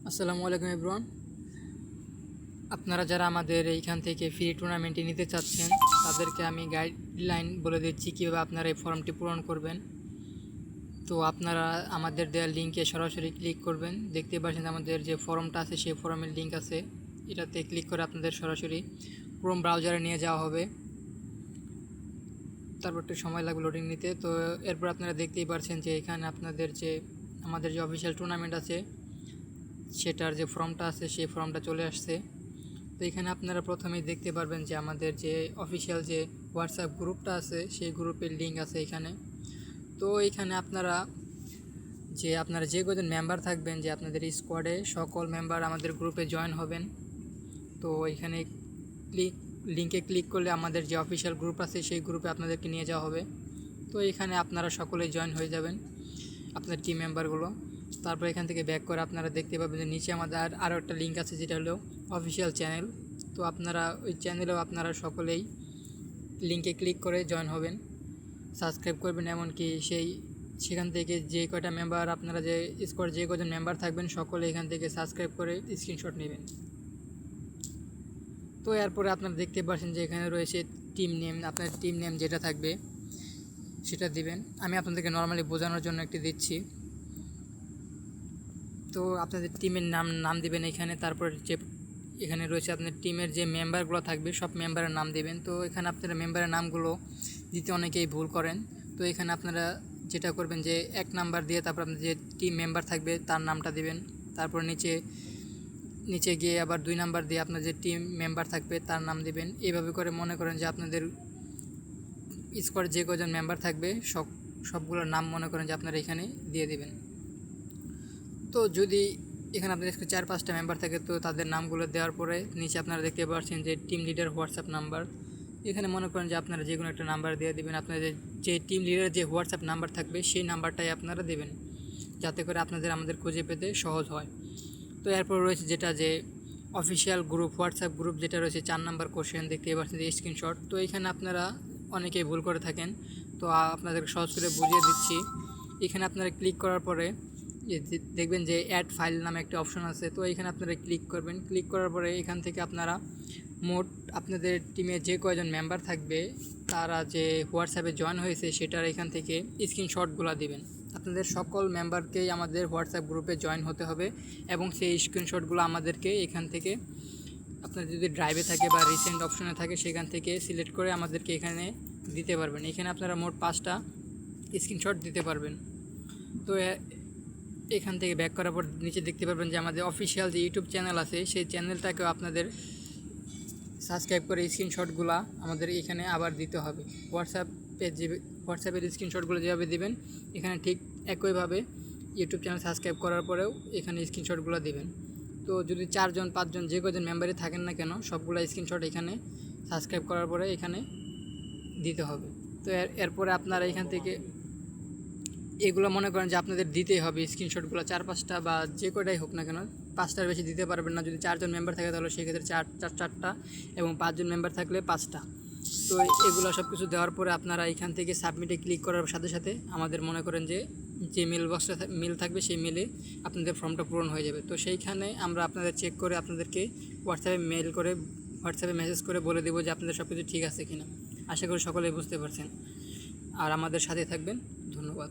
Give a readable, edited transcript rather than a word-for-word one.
আসসালামু আলাইকুম এভরিওয়ান। আপনারা যারা আমাদের এইখান থেকে ফ্রি টুর্নামেন্টে নিতে চাচ্ছেন তাদেরকে আমি গাইডলাইন বলে দিচ্ছি কীভাবে আপনারা এই ফর্মটি পূরণ করবেন। তো আপনারা আমাদের দেওয়ার লিঙ্কে সরাসরি ক্লিক করবেন। দেখতে পাচ্ছেন আমাদের যে ফর্মটা আছে সেই ফর্মের লিঙ্ক আছে, এটাতে ক্লিক করে আপনাদের সরাসরি ক্রোম ব্রাউজারে নিয়ে যাওয়া হবে। তারপর একটু সময় লাগবে লোডিং নিতে। তো এরপর আপনারা দেখতেই পাচ্ছেন যে এখানে আপনাদের যে আমাদের যে অফিসিয়াল টুর্নামেন্ট আছে সেটার যে ফর্মটা আছে সেই ফর্মটা চলে আসছে। তো এখানে আপনারা প্রথমেই দেখতে পারবেন যে আমাদের যে অফিসিয়াল যে হোয়াটসঅ্যাপ গ্রুপটা আছে সেই গ্রুপের লিঙ্ক আছে এখানে। তো এখানে আপনারা যে কজন মেম্বার থাকবেন, যে আপনাদের স্কোয়াডে সকল মেম্বার আমাদের গ্রুপে জয়েন হবেন। তো এখানে লিঙ্কে ক্লিক করলে আমাদের যে অফিসিয়াল গ্রুপ আছে সেই গ্রুপে আপনাদেরকে নিয়ে যাওয়া হবে। তো এখানে আপনারা সকলেই জয়েন হয়ে যাবেন, আপনার টিম মেম্বারগুলো। তারপর এখান থেকে ব্যাক করে আপনারা দেখতে পাবেন যে নিচে আমাদের আরও একটা লিঙ্ক আছে যেটা হলো অফিসিয়াল চ্যানেল। তো আপনারা ওই চ্যানেলেও আপনারা সকলেই লিঙ্কে ক্লিক করে জয়েন হবেন, সাবস্ক্রাইব করবেন। এমনকি সেখান থেকে যে কয়টা মেম্বার আপনারা যে স্কোয়াড যে কজন মেম্বার থাকবেন সকলে এখান থেকে সাবস্ক্রাইব করে স্ক্রিনশট নেবেন। তো এরপরে আপনারা দেখতে পাচ্ছেন যে এখানে রয়েছে টিম নেম। আপনার টিম নেম যেটা থাকবে সেটা দিবেন। আমি আপনাদেরকে নর্মালি বোঝানোর জন্য একটি দিচ্ছি। তো আপনাদের টিমের নাম দিবেন এখানে। তারপর এখানে রয়েছে আপনার টিমের যে মেম্বারগুলো থাকবে সব মেম্বারের নাম দিবেন। তো এখানে আপনারা মেম্বারের নামগুলো দিতে অনেকেই ভুল করেন। তো এখানে আপনারা যেটা করবেন যে 1 নাম্বার দিয়ে তারপর আপনার যে টিম মেম্বার থাকবে তার নামটা দিবেন। তারপর নিচে গিয়ে আবার 2 নাম্বার দিয়ে আপনার যে টিম মেম্বার থাকবে তার নাম দিবেন। এইভাবে করে মনে করেন যে আপনাদের স্কোয়াড যে কজন মেম্বার থাকবে সবগুলোর নাম মনে করেন যে আপনারা এখানে দিয়ে দিবেন। তো যদি এখানে আপনাদের 4-5টা মেম্বার থাকে তো তাদের নামগুলো দেওয়ার পরে নিচে আপনারা দেখতে পাচ্ছেন যে টিম লিডার হোয়াটসঅ্যাপ নাম্বার। এখানে মনে করেন যে আপনারা যে কোনো একটা নাম্বার দিয়ে দেবেন। আপনাদের যে টিম লিডারের যে হোয়াটসঅ্যাপ নাম্বার থাকবে সেই নাম্বারটাই আপনারা দেবেন, যাতে করে আমাদের খুঁজে পেতে সহজ হয়। তো এরপর রয়েছে যেটা যে অফিসিয়াল গ্রুপ হোয়াটসঅ্যাপ গ্রুপ যেটা রয়েছে 4 নাম্বার কোশ্চেন দেখতে পাচ্ছেন যে স্ক্রিনশট। তো এখানে আপনারা অনেকেই ভুল করে থাকেন, তো আপনাদেরকে সহজ করে বুঝিয়ে দিচ্ছি। এখানে আপনারা ক্লিক করার পরে দেখবেন যে অ্যাড ফাইল নামে একটা অপশন আছে। তো এখানে আপনারা ক্লিক করবেন। ক্লিক করার পরে এখান থেকে আপনারা মোট আপনাদের টিমে যে কয়জন মেম্বার থাকবে তারা যে হোয়াটসঅ্যাপে জয়েন হয়েছে সেটার এখান থেকে স্ক্রিনশটগুলো দিবেন। আপনাদের সকল মেম্বারকেই আমাদের হোয়াটসঅ্যাপ গ্রুপে জয়েন হতে হবে এবং সেই স্ক্রিনশটগুলো আমাদেরকে এখান থেকে আপনার যদি ড্রাইভে থাকে বা রিসেন্ট অপশনে থাকে সেখান থেকে সিলেক্ট করে আমাদেরকে এখানে দিতে পারবেন। এখানে আপনারা মোট 5টা স্ক্রিনশট দিতে পারবেন। তো এখান থেকে ব্যাক করার পর নিচে দেখতে পারবেন যে আমাদের অফিসিয়াল যে ইউটিউব চ্যানেল আছে সেই চ্যানেলটাকেও আপনাদের সাবস্ক্রাইব করে স্ক্রিনশটগুলো আমাদের এখানে আবার দিতে হবে। হোয়াটসঅ্যাপের স্ক্রিনশটগুলো যেভাবে দিবেন এখানে ঠিক একইভাবে ইউটিউব চ্যানেল সাবস্ক্রাইব করার পরেও এখানে স্ক্রিনশটগুলো দিবেন। তো যদি 4-5জন যে কজন মেম্বারই থাকেন না কেন সবগুলো স্ক্রিনশট এখানে সাবস্ক্রাইব করার পরে এখানে দিতে হবে। তো এরপরে আপনারা এখান থেকে এগুলো মনে করেন যে আপনাদের দিতেই হবে স্ক্রিনশটগুলো 4-5টা বা যে কয়টাই হোক না কেন, 5টার বেশি দিতে পারবেন না। যদি 4জন মেম্বার থাকে তাহলে সেক্ষেত্রে 4টা এবং 5জন মেম্বার থাকলে 5টা। তো এগুলো সব কিছু দেওয়ার পরে আপনারা এখান থেকে সাবমিটে ক্লিক করার সাথে সাথে আমাদের মনে করেন যে মেল বক্সটা মেল থাকবে সেই মেলে আপনাদের ফর্মটা পূরণ হয়ে যাবে। তো সেইখানে আমরা আপনাদের চেক করে আপনাদেরকে হোয়াটসঅ্যাপে মেসেজ করে বলে দেবো যে আপনাদের সব কিছু ঠিক আছে কিনা। আশা করি সকলেই বুঝতে পারছেন, আর আমাদের সাথে থাকবেন। ধন্যবাদ।